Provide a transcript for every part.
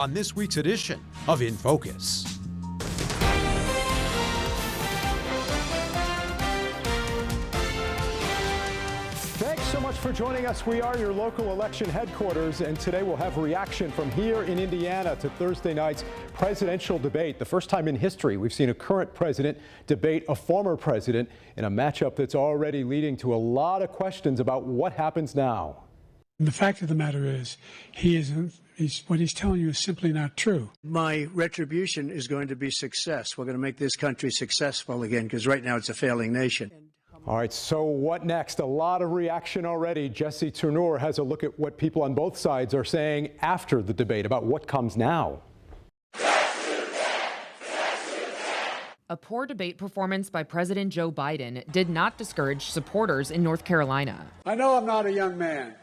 On this week's edition of In Focus. Thanks so much for joining us. We are your local election headquarters, and today we'll have reaction from here in Indiana to Thursday night's presidential debate. The first time in history we've seen a current president debate a former president in a matchup that's already leading to a lot of questions about what happens now. The fact of the matter is, what he's telling you is simply not true. My retribution is going to be success. We're going to make this country successful again, because right now it's a failing nation. All right, so what next? A lot of reaction already. Jesse Turnur has a look at what people on both sides are saying after the debate about what comes now. A poor debate performance by President Joe Biden did not discourage supporters in North Carolina. I know I'm not a young man.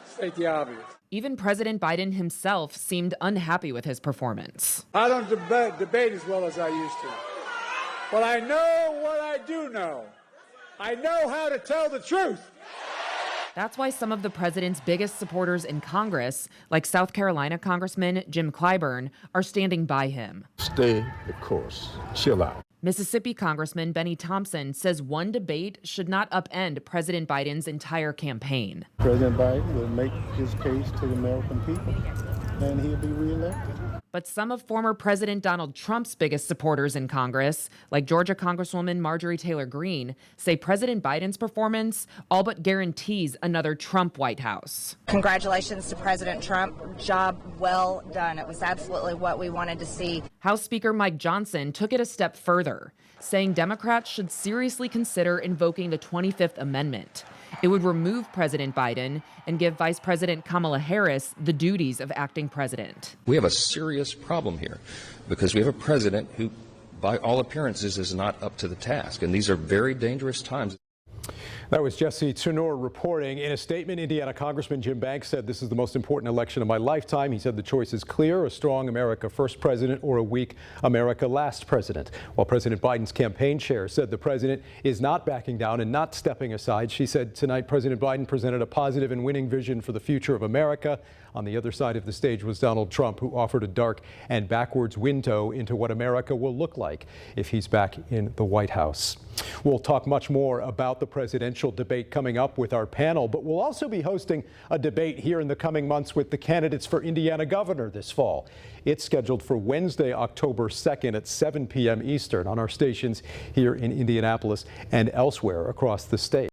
State the obvious. Even President Biden himself seemed unhappy with his performance. I don't debate as well as I used to. But I know what I do know. I know how to tell the truth. That's why some of the president's biggest supporters in Congress, like South Carolina Congressman Jim Clyburn, are standing by him. Stay the course. Chill out. Mississippi Congressman Benny Thompson says one debate should not upend President Biden's entire campaign. President Biden will make his case to the American people, and he'll be reelected. But some of former President Donald Trump's biggest supporters in Congress, like Georgia Congresswoman Marjorie Taylor Greene, say President Biden's performance all but guarantees another Trump White House. Congratulations to President Trump. Job well done. It was absolutely what we wanted to see. House Speaker Mike Johnson took it a step further, saying Democrats should seriously consider invoking the 25th Amendment. It would remove President Biden and give Vice President Kamala Harris the duties of acting president. We have a serious problem here because we have a president who, by all appearances, is not up to the task. And these are very dangerous times. That was Jesse Turnur reporting. In a statement, Indiana Congressman Jim Banks said, "This is the most important election of my lifetime." He said the choice is clear: a strong America first president or a weak America last president. While President Biden's campaign chair said the president is not backing down and not stepping aside, she said tonight President Biden presented a positive and winning vision for the future of America. On the other side of the stage was Donald Trump, who offered a dark and backwards window into what America will look like if he's back in the White House. We'll talk much more about the presidential debate coming up with our panel, but we'll also be hosting a debate here in the coming months with the candidates for Indiana governor this fall. It's scheduled for Wednesday, October 2nd at 7 p.m. Eastern on our stations here in Indianapolis and elsewhere across the state.